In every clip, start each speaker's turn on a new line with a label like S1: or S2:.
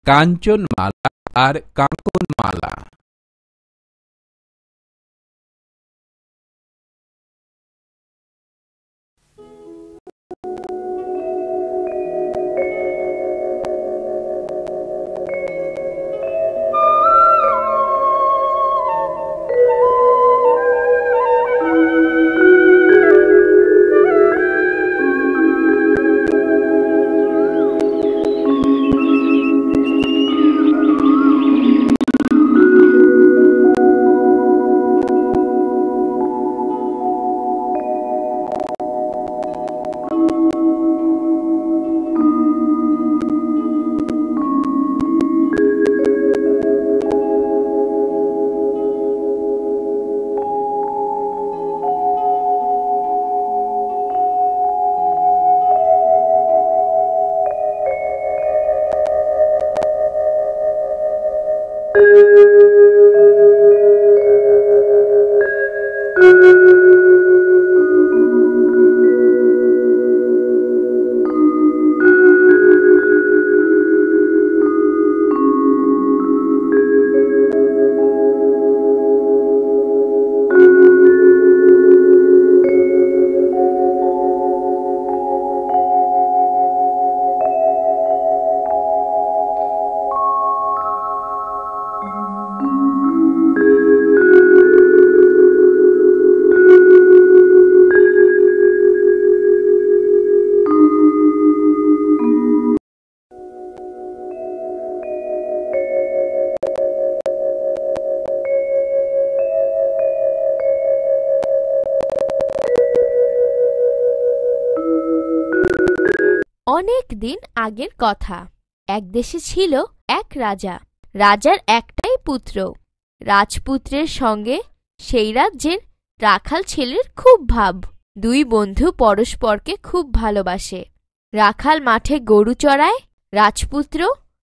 S1: কাঞ্চনমালা আর কাঙ্কনমালা।
S2: অনেক দিন আগের কথা। এক দেশে ছিল এক রাজা। রাজার একটাই পুত্র। রাজপুত্রের সঙ্গে সেই রাজ্যের রাখাল ছেলের খুব ভাব। দুই বন্ধু পরস্পরকে খুব ভালোবাসে। রাখাল মাঠে গরু চড়ায়, রাজপুত্র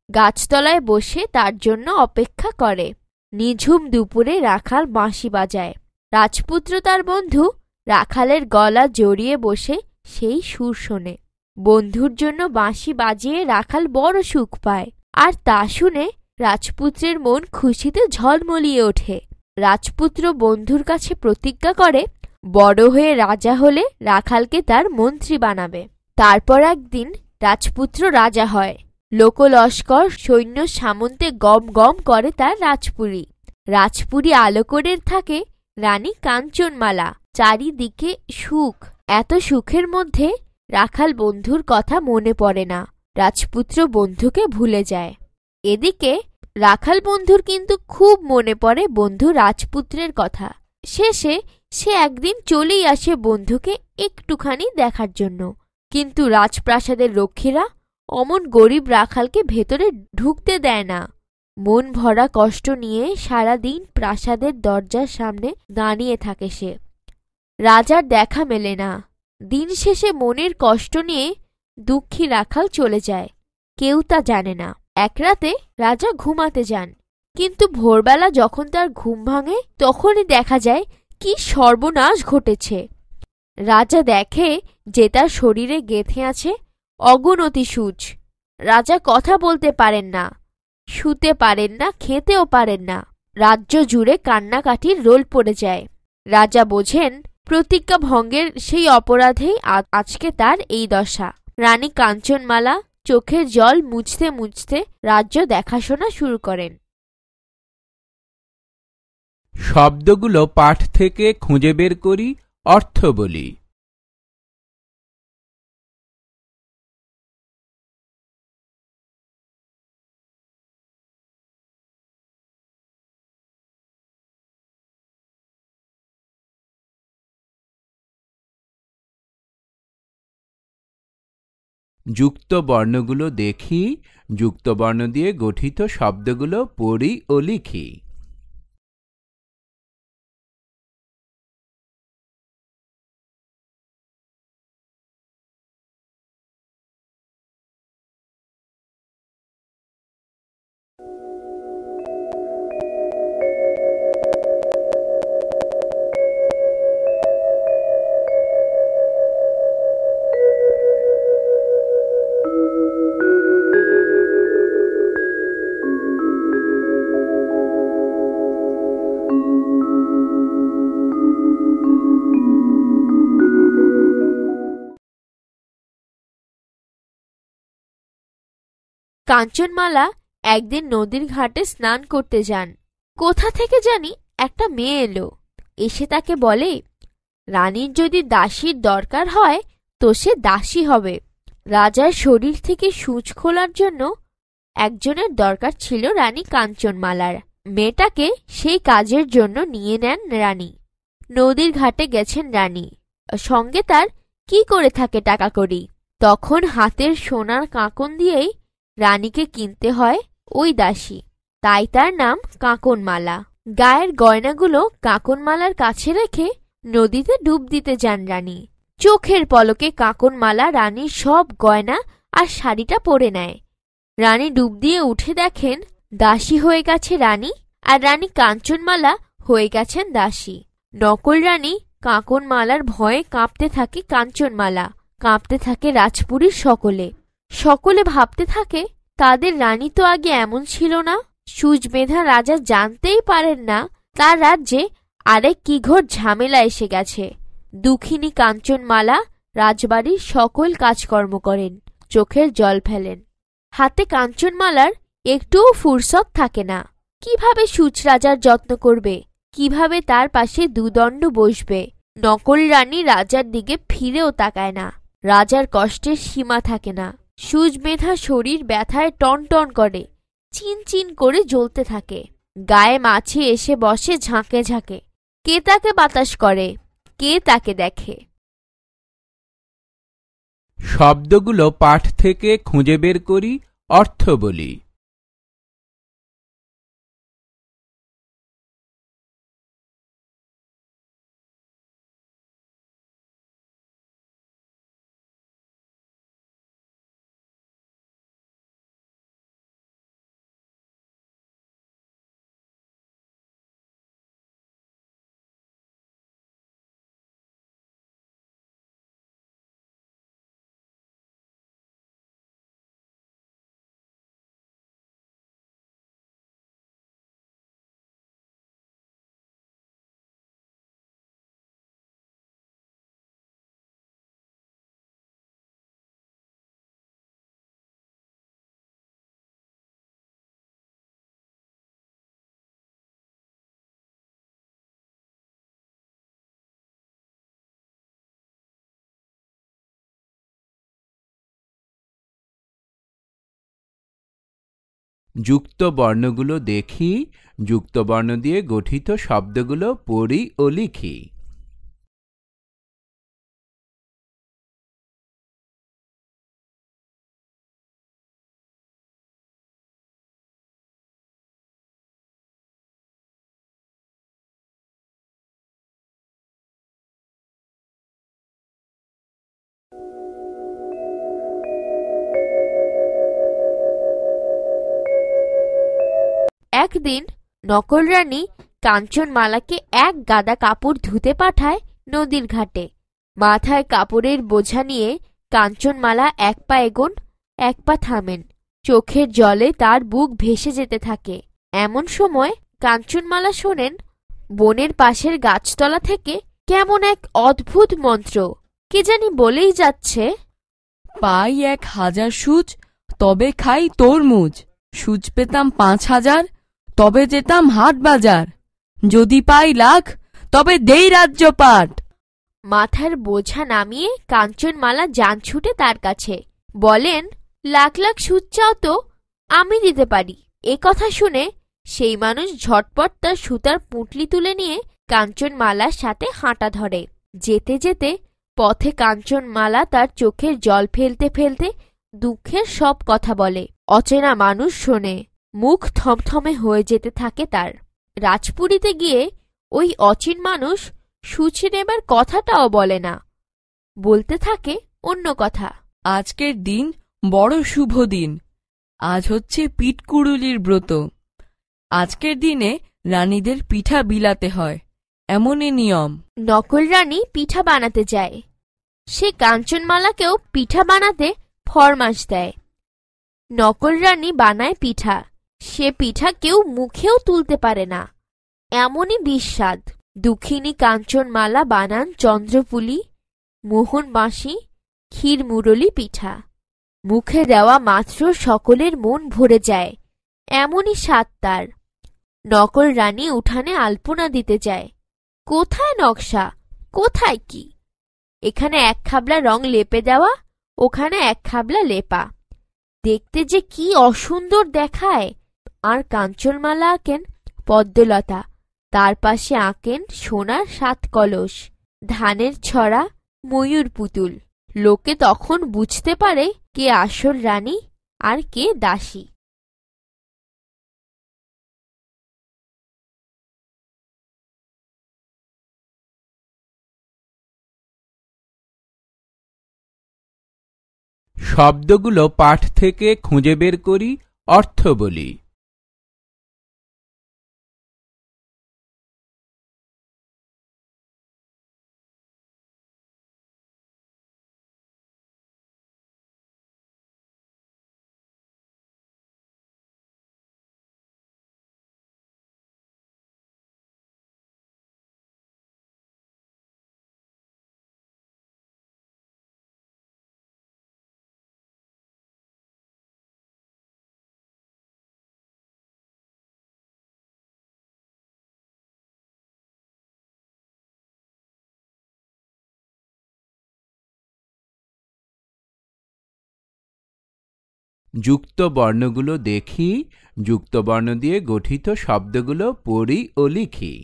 S2: গাছতলায় বসে তার জন্য অপেক্ষা করে। নিঝুম দুপুরে রাখাল বাঁশি বাজায়। রাজপুত্র তার বন্ধু রাখালের গলা জড়িয়ে বসে সেই সুর শোনে। বন্ধুর জন্য বাঁশি বাজিয়ে রাখাল বড় সুখ পায়, আর তা শুনে রাজপুত্রের মন খুশিতে ঝলমলিয়ে ওঠে। রাজপুত্র বন্ধুর কাছে প্রতিজ্ঞা করে বড় হয়ে রাজা হলে রাখালকে তার মন্ত্রী বানাবে। তারপর একদিন রাজপুত্র রাজা হয়। লোকলস্কর সৈন্য সামন্তে গম গম করে তার রাজপুরী। রাজপুরী আলোকরের থাকে রানী কাঞ্চনমালা। চারিদিকে সুখ। এত সুখের মধ্যে রাখাল বন্ধুর কথা মনে পড়ে না। রাজপুত্র বন্ধুকে ভুলে যায়। এদিকে রাখাল বন্ধুর কিন্তু খুব মনে পড়ে বন্ধু রাজপুত্রের কথা। শেষে সে একদিন চলেই আসে বন্ধুকে একটুখানি দেখার জন্য। কিন্তু রাজপ্রাসাদের রক্ষীরা অমন গরিব রাখালকে ভেতরে ঢুকতে দেয় না। মন ভরা কষ্ট নিয়ে সারাদিন প্রাসাদের দরজার সামনে দাঁড়িয়ে থাকে সে। রাজার দেখা মেলে না। দিন শেষে মনের কষ্ট নিয়ে দুঃখী রাখাল চলে যায়। কেউ তা জানে না। এক রাতে রাজা ঘুমাতে যান, কিন্তু ভোরবেলা যখন তার ঘুম ভাঙে তখনই দেখা যায় কি সর্বনাশ ঘটেছে। রাজা দেখে যে তার শরীরে গেঁথে আছে অগুনতি সূচ। রাজা কথা বলতে পারেন না, শুতে পারেন না, খেতেও পারেন না। রাজ্য জুড়ে কান্নাকাটির রোল পড়ে যায়। রাজা বোঝেন প্রতিজ্ঞা ভঙ্গের সেই অপরাধেই আজকে তার এই দশা। রানী কাঞ্চনমালা চোখের জল মুছতে মুছতে রাজ্য দেখাশোনা শুরু করেন।
S1: শব্দগুলো পাঠ থেকে খুঁজে বের করি, অর্থ বলি। যুক্ত বর্ণগুলো দেখি, যুক্ত বর্ণ দিয়ে গঠিত শব্দগুলো পড়ি ও লিখি।
S2: কাঞ্চনমালা একদিন নদীর ঘাটে স্নান করতে যান। কোথা থেকে জানি একটা মেয়ে এলো, এসে তাকে বলে, রানীর যদি দাসীর দরকার হয় তো সে দাসী হবে। রাজার শরীর থেকে সূচ খোলার জন্য একজনের দরকার ছিল রানী কাঞ্চনমালার। মেয়েটাকে সেই কাজের জন্য নিয়ে নেন রানী। নদীর ঘাটে গেছেন রানী, সঙ্গে তার কি করে থাকে টাকা কড়ি। তখন হাতের সোনার কাঁকন দিয়েই রানীকে কিনতে হয় ওই দাসী, তাই তার নাম কাঁকনমালা। গায়ের গয়নাগুলো কাঁকনমালার কাছে রেখে নদীতে ডুব দিতে যান রানী। চোখের পলকে কাঁকনমালা রানীর সব গয়না আর শাড়িটা পরে নেয়। রানী ডুব দিয়ে উঠে দেখেন দাসী হয়ে গেছে রানী, আর রানী কাঞ্চনমালা হয়ে গেছেন দাসী। নকল রানী কাঁকনমালার ভয়ে কাঁপতে থাকে কাঞ্চনমালা, কাঁপতে থাকে রাজপুরীর সকলে। সকলে ভাবতে থাকে তাদের রানী তো আগে এমন ছিল না। সূচবেঁধা রাজা জানতেই পারেন না তার রাজ্যে আরেক কি ঘোর ঝামেলা এসে গেছে। দুঃখিনী কাঞ্চনমালা রাজবাড়ির সকল কাজকর্ম করেন, চোখের জল ফেলেন। হাতে কাঞ্চনমালার একটুও ফুরসত থাকে না। কিভাবে সূচ রাজার যত্ন করবে, কিভাবে তার পাশে দুদণ্ড বসবে। নকল রানী রাজার দিকে ফিরেও তাকায় না। রাজার কষ্টের সীমা থাকে না। সূচবেঁধা শরীর ব্যথায় টনটন করে, চিনচিন করে জ্বলতে থাকে। গায়ে মাছি এসে বসে ঝাঁকে ঝাঁকে। কে তাকে বাতাস করে, কে তাকে দেখে।
S1: শব্দগুলো পাঠ থেকে খুঁজে বের করি, অর্থ বলি। যুক্ত বর্ণগুলো দেখি, যুক্ত বর্ণ দিয়ে গঠিত শব্দগুলো পড়ি ও লিখি।
S2: একদিন নকল রানী কাঞ্চনমালাকে এক গাদা কাপড় ধুতে পাঠায় নদীর ঘাটে। মাথায় কাপড়ের বোঝা নিয়ে কাঞ্চনমালা এক পা এগোন, এক পা থামেন। চোখের জলে তার বুক ভেসে যেতে থাকে। এমন সময় কাঞ্চনমালা শোনেন বনের পাশের গাছতলা থেকে কেমন এক অদ্ভুত মন্ত্র কে জানি বলেই যাচ্ছে,
S3: পাই 1000 সূচ তবে খাই তরমুজ, সূচ পেতাম 5000 তবে যেতাম হাট বাজার, যদি পাই লাখ তবে দেই রাজ্যপাট।
S2: মাথার বোঝা নামিয়ে কাঞ্চনমালা যান ছুটে তার কাছে, বলেন, লাখ লাখ সূচ চাও তো আমি দিতে পারি। এ কথা শুনে সেই মানুষ ঝটপট তার সুতার পুঁটলি তুলে নিয়ে কাঞ্চনমালার সাথে হাঁটা ধরে। যেতে যেতে পথে কাঞ্চনমালা তার চোখের জল ফেলতে ফেলতে দুঃখের সব কথা বলে। অচেনা মানুষ শোনে, মুখ থমথমে হয়ে যেতে থাকে তার। রাজপুরীতে গিয়ে ওই অচিন মানুষ সূচ নেবার কথাটাও বলে না, বলতে থাকে অন্য কথা।
S3: আজকের দিন বড় শুভ দিন, আজ হচ্ছে পিঠকুড়ুলির ব্রত। আজকের দিনে রানীদের পিঠা বিলাতে হয়, এমনই নিয়ম।
S2: নকল রানী পিঠা বানাতে যায়। সে কাঞ্চনমালাকেও পিঠা বানাতে ফরমাস দেয়। নকল রানী বানায় পিঠা, সে পিঠা কেউ মুখেও তুলতে পারে না, এমনই বিস্বাদ। দুঃখিনী কাঞ্চনমালা বানান চন্দ্রপুলি, মোহন বাঁশি, ক্ষীর মুরলি পিঠা। মুখে দেওয়া মাত্র সকলের মন ভরে যায়, এমনই স্বাদ তার। নকল রানী উঠানে আলপনা দিতে যায়। কোথায় নকশা, কোথায় কি? এখানে এক খাবলা রং লেপে দেওয়া, ওখানে এক খাবলা লেপা। দেখতে যে কি অসুন্দর দেখায়। আর কাঞ্চনমালা আঁকেন পদ্মলতা, তার পাশে আঁকেন সোনার 7 কলস, ধানের ছড়া, ময়ূর পুতুল। লোকে তখন বুঝতে পারে কে আসল রানী আর কে দাসী।
S1: শব্দগুলো পাঠ থেকে খুঁজে বের করি, অর্থ বলি। যুক্ত বর্ণগুলো দেখি, যুক্ত বর্ণ দিয়ে গঠিত শব্দগুলো পড়ি ও লিখি।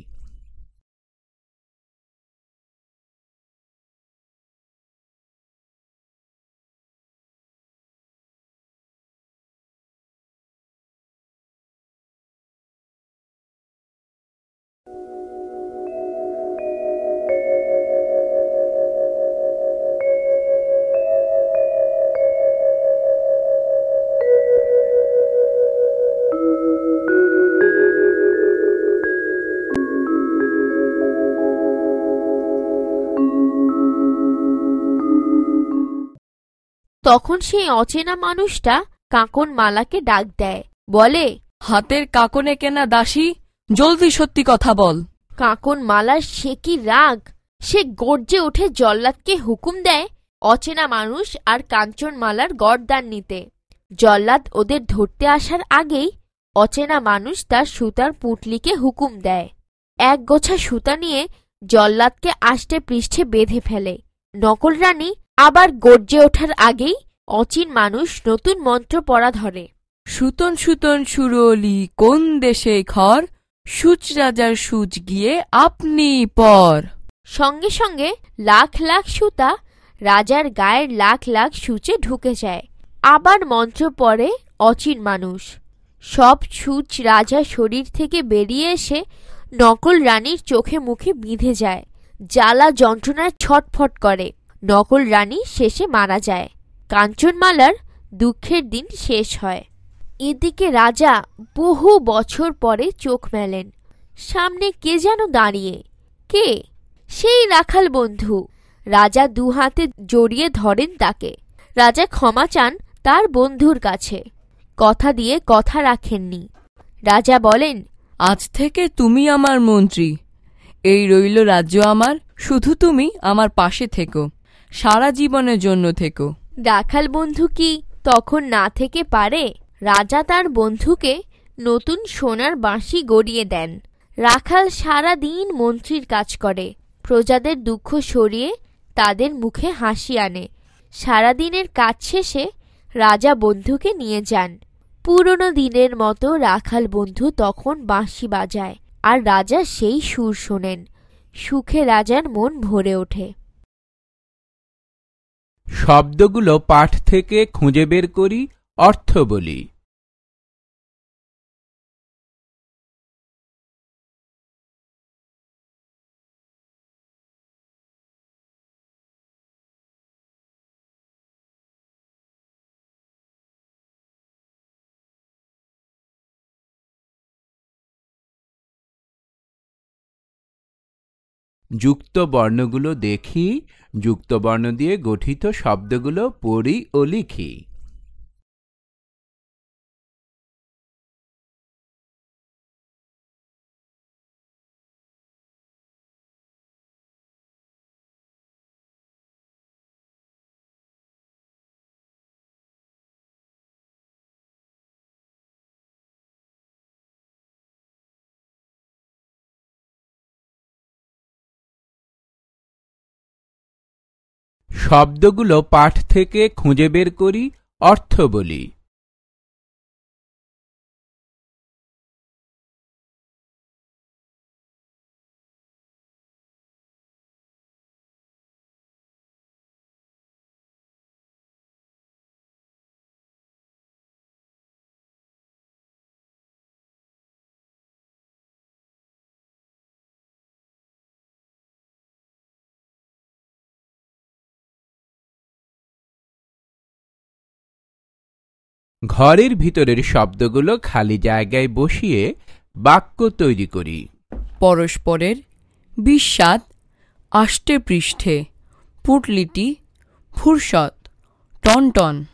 S2: তখন সেই অচেনা মানুষটা কাঁকন মালাকে ডাক দেয়, বলে,
S3: হাতের কাকনে কেনা দাসী, জলদি সত্যি কথা বল।
S2: কাঁকন মালার সে কি রাগ! সে গর্জে উঠে জল্লাদকে হুকুম দেয় অচেনা মানুষ আর কাঞ্চনমালার গরদান নিতে। জল্লাদ ওদের ধরতে আসার আগেই অচেনা মানুষ তার সুতার পুঁটলিকে হুকুম দেয়। এক গোছা সুতা নিয়ে জল্লাদকে আষ্টে পৃষ্ঠে বেঁধে ফেলে। নকল রানী আবার গর্জে ওঠার আগেই অচিন মানুষ নতুন মন্ত্র পড়া ধরে।
S3: সুতন সুতন সুরলি কোন দেশে ঘর, সূচ রাজার সূচ গিয়ে আপনি পর।
S2: সঙ্গে সঙ্গে লাখ লাখ সুতা রাজার গায়ের লাখ লাখ সূচে ঢুকে যায়। আবার মন্ত্র পড়ে অচিন মানুষ। সব সূচ রাজার শরীর থেকে বেরিয়ে এসে নকল রানীর চোখে মুখে বিঁধে যায়। জ্বালা যন্ত্রণায় ছটফট করে। নকল রানী শেষে মারা যায়। কাঞ্চনমালার দুঃখের দিন শেষ হয়। এদিকে রাজা বহু বছর পরে চোখ মেলেন। সামনে কে যেন দাঁড়িয়ে। কে? সেই রাখাল বন্ধু। রাজা দুহাতে জড়িয়ে ধরেন তাকে। রাজা ক্ষমা চান তার বন্ধুর কাছে। কথা দিয়ে কথা রাখেননি। রাজা বলেন,
S3: আজ থেকে তুমি আমার মন্ত্রী, এই রইল রাজ্য আমার, শুধু তুমি আমার পাশে থেকো, সারা জীবনের জন্য থেকো।
S2: রাখাল বন্ধু কি তখন না থেকে পারে? রাজা তার বন্ধুকে নতুন সোনার বাঁশি গড়িয়ে দেন। রাখাল সারা দিন মন্ত্রীর কাজ করে, প্রজাদের দুঃখ সরিয়ে তাদের মুখে হাসি আনে। সারাদিনের কাজ শেষে রাজা বন্ধুকে নিয়ে যান। পুরনো দিনের মতো রাখাল বন্ধু তখন বাঁশি বাজায়, আর রাজা সেই সুর শোনেন। সুখে রাজার মন ভরে ওঠে।
S1: শব্দগুলো পাঠ থেকে খুঁজে বের করি, অর্থ বলি। যুক্ত বর্ণগুলো দেখি, যুক্ত বর্ণ দিয়ে গঠিত শব্দগুলো পড়ি ও লিখি। শব্দগুলো পাঠ থেকে খুঁজে বের করি, অর্থ বলি। ঘরের ভিতরের শব্দগুলো খালি জায়গায় বসিয়ে বাক্য তৈরি করি।
S3: পরস্পরের বিস্বাদ, আষ্টে পৃষ্ঠে, পুটলিটি, ফুরসত, টনটন।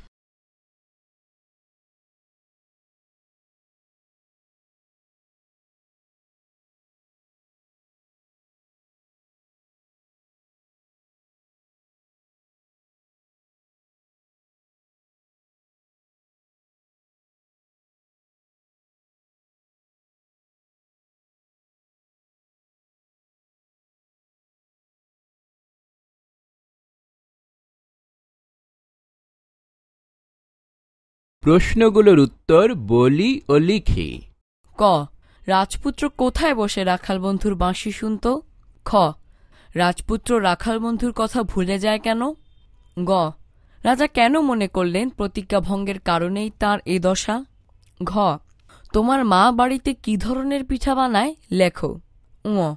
S1: প্রশ্নগুলোর উত্তর বলি ও লিখি।
S3: ক। রাজপুত্র কোথায় বসে রাখাল বন্ধুর বাঁশি শুনত? খ। রাজপুত্র রাখাল বন্ধুর কথা ভুলে যায় কেন? গ। রাজা কেন মনে করলেন প্রতিজ্ঞা ভঙ্গের কারণেই তাঁর এ দশা? ঘ। তোমার মা বাড়িতে কি ধরনের পিঠা বানায়, লেখো। ঙ।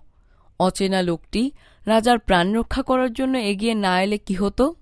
S3: অচেনা লোকটি রাজার প্রাণ রক্ষা করার জন্য এগিয়ে না এলে কি হতো?